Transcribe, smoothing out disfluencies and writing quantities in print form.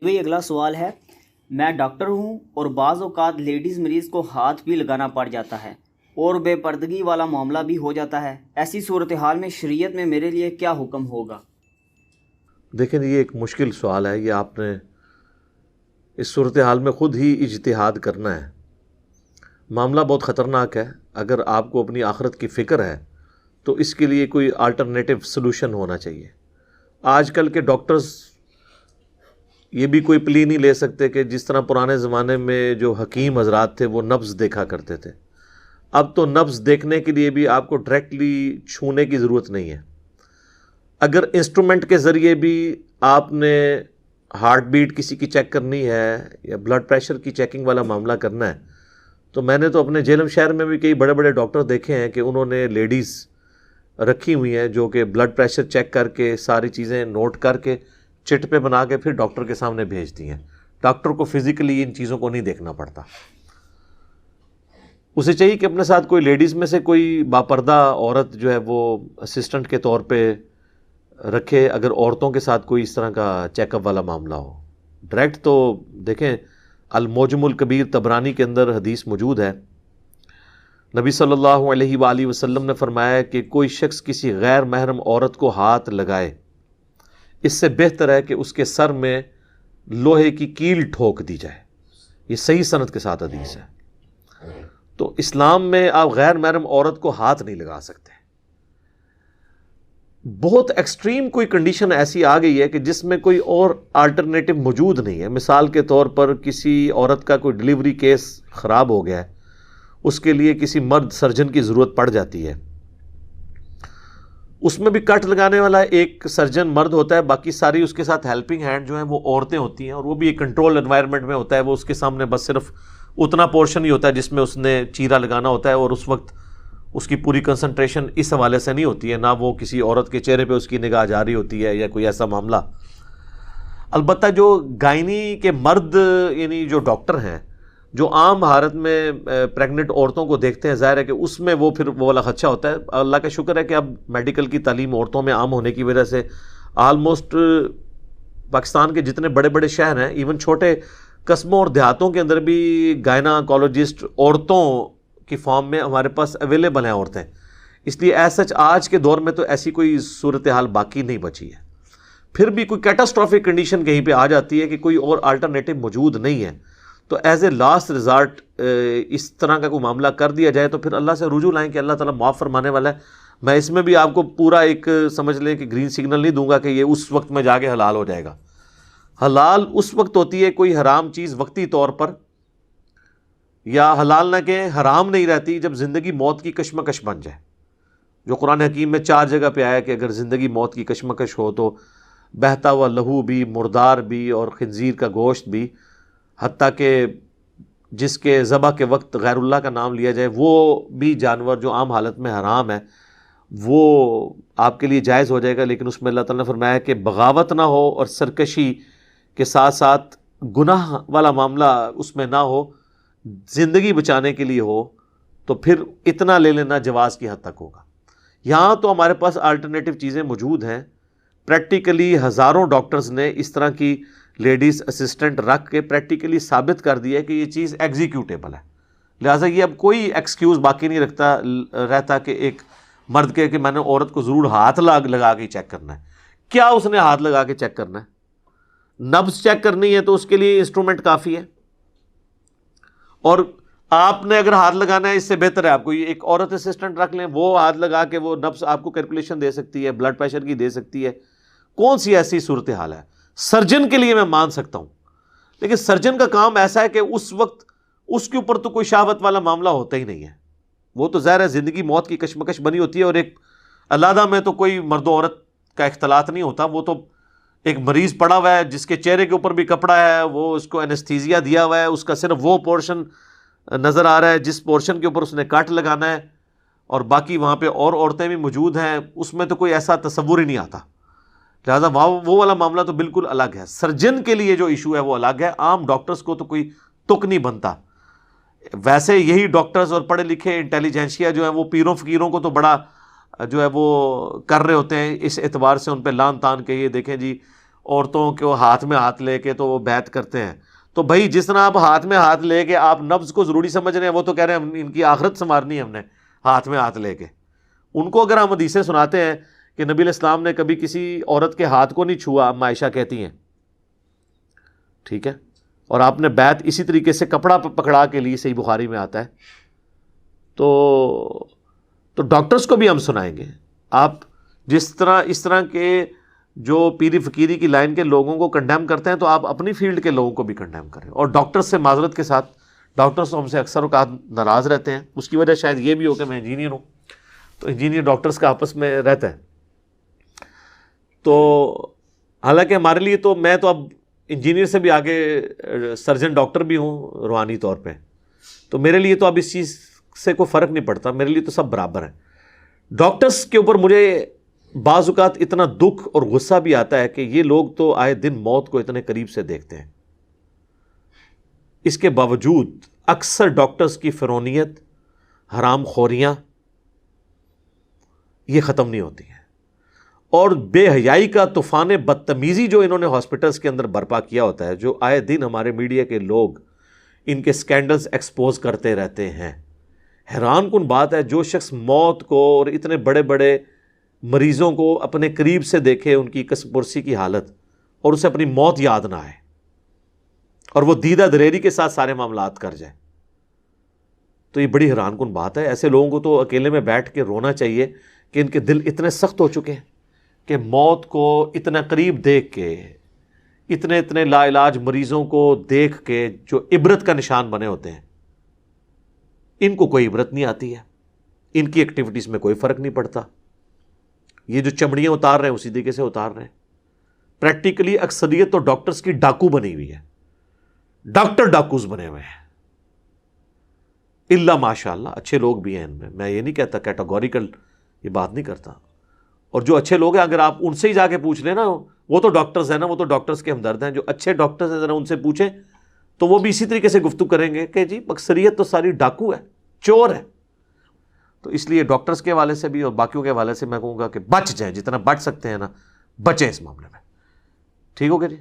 وہی اگلا سوال ہے، میں ڈاکٹر ہوں اور بعض اوقات لیڈیز مریض کو ہاتھ بھی لگانا پڑ جاتا ہے اور بے پردگی والا معاملہ بھی ہو جاتا ہے، ایسی صورتحال میں شریعت میں میرے لیے کیا حکم ہوگا؟ دیکھیں یہ ایک مشکل سوال ہے، یہ آپ نے اس صورتحال میں خود ہی اجتہاد کرنا ہے۔ معاملہ بہت خطرناک ہے۔ اگر آپ کو اپنی آخرت کی فکر ہے تو اس کے لیے کوئی آلٹرنیٹو سلوشن ہونا چاہیے۔ آج کل کے ڈاکٹرز یہ بھی کوئی پلی نہیں لے سکتے کہ جس طرح پرانے زمانے میں جو حکیم حضرات تھے وہ نبض دیکھا کرتے تھے، اب تو نبض دیکھنے کے لیے بھی آپ کو ڈائریکٹلی چھونے کی ضرورت نہیں ہے۔ اگر انسٹرومنٹ کے ذریعے بھی آپ نے ہارٹ بیٹ کسی کی چیک کرنی ہے یا بلڈ پریشر کی چیکنگ والا معاملہ کرنا ہے تو میں نے تو اپنے جہلم شہر میں بھی کئی بڑے بڑے ڈاکٹر دیکھے ہیں کہ انہوں نے لیڈیز رکھی ہوئی ہیں جو کہ بلڈ پریشر چیک کر کے ساری چیزیں نوٹ کر کے چٹ پہ بنا کے پھر ڈاکٹر کے سامنے بھیجتی ہیں۔ ڈاکٹر کو فزیکلی ان چیزوں کو نہیں دیکھنا پڑتا، اسے چاہیے کہ اپنے ساتھ کوئی لیڈیز میں سے کوئی باپردہ عورت جو ہے وہ اسسٹنٹ کے طور پہ رکھے، اگر عورتوں کے ساتھ کوئی اس طرح کا چیک اپ والا معاملہ ہو۔ ڈائریکٹ تو دیکھیں المعجم الکبیر طبرانی کے اندر حدیث موجود ہے، نبی صلی اللہ علیہ وآلہ وسلم نے فرمایا کہ کوئی شخص کسی غیر محرم عورت کو ہاتھ لگائے، اس سے بہتر ہے کہ اس کے سر میں لوہے کی کیل ٹھوک دی جائے۔ یہ صحیح سند کے ساتھ حدیث ہے۔ تو اسلام میں آپ غیر محرم عورت کو ہاتھ نہیں لگا سکتے۔ بہت ایکسٹریم کوئی کنڈیشن ایسی آ گئی ہے کہ جس میں کوئی اور آلٹرنیٹو موجود نہیں ہے۔ مثال کے طور پر کسی عورت کا کوئی ڈیلیوری کیس خراب ہو گیا ہے، اس کے لیے کسی مرد سرجن کی ضرورت پڑ جاتی ہے، اس میں بھی کٹ لگانے والا ایک سرجن مرد ہوتا ہے، باقی ساری اس کے ساتھ ہیلپنگ ہینڈ جو ہیں وہ عورتیں ہوتی ہیں، اور وہ بھی ایک کنٹرول انوائرمنٹ میں ہوتا ہے۔ وہ اس کے سامنے بس صرف اتنا پورشن ہی ہوتا ہے جس میں اس نے چیرا لگانا ہوتا ہے، اور اس وقت اس کی پوری کنسنٹریشن اس حوالے سے نہیں ہوتی ہے، نہ وہ کسی عورت کے چہرے پہ اس کی نگاہ جا رہی ہوتی ہے یا کوئی ایسا معاملہ۔ البتہ جو گائنی کے مرد یعنی جو ڈاکٹر ہیں جو عام حالت میں پریگننٹ عورتوں کو دیکھتے ہیں، ظاہر ہے کہ اس میں وہ پھر وہ والا خدشہ ہوتا ہے۔ اللہ کا شکر ہے کہ اب میڈیکل کی تعلیم عورتوں میں عام ہونے کی وجہ سے آلموسٹ پاکستان کے جتنے بڑے بڑے شہر ہیں، ایون چھوٹے قصبوں اور دیہاتوں کے اندر بھی گائناکالوجسٹ عورتوں کی فارم میں ہمارے پاس اویلیبل ہیں عورتیں۔ اس لیے ایز سچ آج کے دور میں تو ایسی کوئی صورتحال باقی نہیں بچی ہے۔ پھر بھی کوئی کیٹاسٹرافک کنڈیشن کہیں پہ آ جاتی ہے کہ کوئی اور آلٹرنیٹو موجود نہیں ہے، تو ایز اے لاسٹ ریزارٹ اس طرح کا کوئی معاملہ کر دیا جائے تو پھر اللہ سے رجوع لائیں کہ اللہ تعالیٰ معاف فرمانے والا ہے۔ میں اس میں بھی آپ کو پورا ایک سمجھ لیں کہ گرین سگنل نہیں دوں گا کہ یہ اس وقت میں جا کے حلال ہو جائے گا۔ حلال اس وقت ہوتی ہے کوئی حرام چیز وقتی طور پر، یا حلال نہ کہ حرام نہیں رہتی جب زندگی موت کی کشمکش بن جائے، جو قرآن حکیم میں 4 جگہ پہ آیا کہ اگر زندگی موت کی کشمکش ہو تو بہتا ہوا لہو بھی، مردار بھی، اور خنزیر کا گوشت بھی، حتیٰ کہ جس کے ذبح کے وقت غیر اللہ کا نام لیا جائے وہ بھی جانور جو عام حالت میں حرام ہے وہ آپ کے لیے جائز ہو جائے گا۔ لیکن اس میں اللہ تعالیٰ نے فرمایا کہ بغاوت نہ ہو اور سرکشی کے ساتھ ساتھ گناہ والا معاملہ اس میں نہ ہو، زندگی بچانے کے لیے ہو، تو پھر اتنا لے لینا جواز کی حد تک ہوگا۔ یہاں تو ہمارے پاس آلٹرنیٹو چیزیں موجود ہیں۔ پریکٹیکلی ہزاروں ڈاکٹرز نے اس طرح کی لیڈیز اسسٹنٹ رکھ کے پریکٹیکلی ثابت کر دیا کہ یہ چیز ایگزیکیوٹیبل ہے۔ لہٰذا یہ اب کوئی ایکسکیوز باقی نہیں رہتا کہ ایک مرد کہ میں نے عورت کو ضرور ہاتھ لگا کے چیک کرنا ہے۔ کیا اس نے ہاتھ لگا کے چیک کرنا ہے؟ نبض چیک کرنی ہے تو اس کے لیے انسٹرومنٹ کافی ہے، اور آپ نے اگر ہاتھ لگانا ہے اس سے بہتر ہے آپ کو ایک عورت اسسٹنٹ رکھ لیں، وہ ہاتھ لگا کے وہ نبض آپ کو کیلکولیشن دے سکتی ہے، بلڈ پریشر کی دے سکتی ہے۔ کون سی ایسی صورتحال ہے؟ سرجن کے لیے میں مان سکتا ہوں، لیکن سرجن کا کام ایسا ہے کہ اس وقت اس کے اوپر تو کوئی شہوت والا معاملہ ہوتا ہی نہیں ہے، وہ تو ظاہر ہے زندگی موت کی کشمکش بنی ہوتی ہے، اور ایک علیحدہ میں تو کوئی مرد و عورت کا اختلاط نہیں ہوتا، وہ تو ایک مریض پڑا ہوا ہے جس کے چہرے کے اوپر بھی کپڑا ہے، وہ اس کو انستھیزیا دیا ہوا ہے، اس کا صرف وہ پورشن نظر آ رہا ہے جس پورشن کے اوپر اس نے کٹ لگانا ہے، اور باقی وہاں پہ اور عورتیں بھی موجود ہیں، اس میں تو کوئی ایسا تصور ہی نہیں آتا۔ لہٰذا وہ والا معاملہ تو بالکل الگ ہے۔ سرجن کے لیے جو ایشو ہے وہ الگ ہے، عام ڈاکٹرز کو تو کوئی تک نہیں بنتا۔ ویسے یہی ڈاکٹرز اور پڑھے لکھے انٹیلیجنشیا جو ہیں وہ پیروں فقیروں کو تو بڑا جو ہے وہ کر رہے ہوتے ہیں، اس اعتبار سے ان پہ لان تان کہ یہ دیکھیں جی عورتوں کو ہاتھ میں ہاتھ لے کے تو وہ بیعت کرتے ہیں. تو بھائی جس طرح آپ ہاتھ میں ہاتھ لے کے آپ نبض کو ضروری سمجھ رہے ہیں، وہ تو کہہ رہے ہیں ان کی آخرت سنوارنی ہے ہم نے ہاتھ میں ہاتھ لے کے. ان کو اگر ہم حدیثیں سناتے ہیں کہ نبی علیہ السلام نے کبھی کسی عورت کے ہاتھ کو نہیں چھوا، اما عائشہ کہتی ہیں، ٹھیک ہے، اور آپ نے بیعت اسی طریقے سے کپڑا پکڑا کے لی، صحیح بخاری میں آتا ہے، تو ڈاکٹرز کو بھی ہم سنائیں گے. آپ جس طرح اس طرح کے جو پیری فقیری کی لائن کے لوگوں کو کنڈیم کرتے ہیں، تو آپ اپنی فیلڈ کے لوگوں کو بھی کنڈیم کریں. اور ڈاکٹرز سے معذرت کے ساتھ، ڈاکٹرز ہم سے اکثر اوقات ناراض رہتے ہیں. اس کی وجہ شاید یہ بھی ہو کہ میں انجینئر ہوں، تو انجینئر ڈاکٹرز کا آپس میں رہتا ہے. تو حالانکہ ہمارے لیے تو میں تو اب انجینئر سے بھی آگے سرجن ڈاکٹر بھی ہوں روحانی طور پہ، تو میرے لیے تو اب اس چیز سے کوئی فرق نہیں پڑتا، میرے لیے تو سب برابر ہیں. ڈاکٹرز کے اوپر مجھے بعض اوقات اتنا دکھ اور غصہ بھی آتا ہے کہ یہ لوگ تو آئے دن موت کو اتنے قریب سے دیکھتے ہیں، اس کے باوجود اکثر ڈاکٹرز کی فرونیت، حرام خوریاں یہ ختم نہیں ہوتی ہیں. اور بے حیائی کا طوفان بدتمیزی جو انہوں نے ہاسپٹلز کے اندر برپا کیا ہوتا ہے، جو آئے دن ہمارے میڈیا کے لوگ ان کے سکینڈلز ایکسپوز کرتے رہتے ہیں. حیران کن بات ہے، جو شخص موت کو اور اتنے بڑے بڑے مریضوں کو اپنے قریب سے دیکھے، ان کی کسب پرسی کی حالت، اور اسے اپنی موت یاد نہ آئے، اور وہ دیدہ دریری کے ساتھ سارے معاملات کر جائے، تو یہ بڑی حیران کن بات ہے. ایسے لوگوں کو تو اکیلے میں بیٹھ کے رونا چاہیے کہ ان کے دل اتنے سخت ہو چکے ہیں کہ موت کو اتنا قریب دیکھ کے، اتنے لا علاج مریضوں کو دیکھ کے جو عبرت کا نشان بنے ہوتے ہیں، ان کو کوئی عبرت نہیں آتی ہے، ان کی ایکٹیویٹیز میں کوئی فرق نہیں پڑتا. یہ جو چمڑیاں اتار رہے ہیں اسی طریقے سے اتار رہے ہیں. پریکٹیکلی اکثریت تو ڈاکٹرز کی ڈاکو بنی ہوئی ہے، ڈاکٹر ڈاکوز بنے ہوئے ہیں. اللہ ماشاء اللہ اچھے لوگ بھی ہیں ان میں یہ نہیں کہتا، کیٹاگوریکل یہ بات نہیں کرتا. اور جو اچھے لوگ ہیں اگر آپ ان سے ہی جا کے پوچھ لیں نا، وہ تو ڈاکٹرز ہیں نا، وہ تو ڈاکٹرز کے ہمدرد ہیں. جو اچھے ڈاکٹرز ہیں ذرا ان سے پوچھیں تو وہ بھی اسی طریقے سے گفتگو کریں گے کہ جی اکثریت تو ساری ڈاکو ہے، چور ہے. تو اس لیے ڈاکٹرز کے حوالے سے بھی اور باقیوں کے حوالے سے میں کہوں گا کہ بچ جائیں، جتنا بچ سکتے ہیں نا بچیں اس معاملے میں. ٹھیک ہو گیا جی.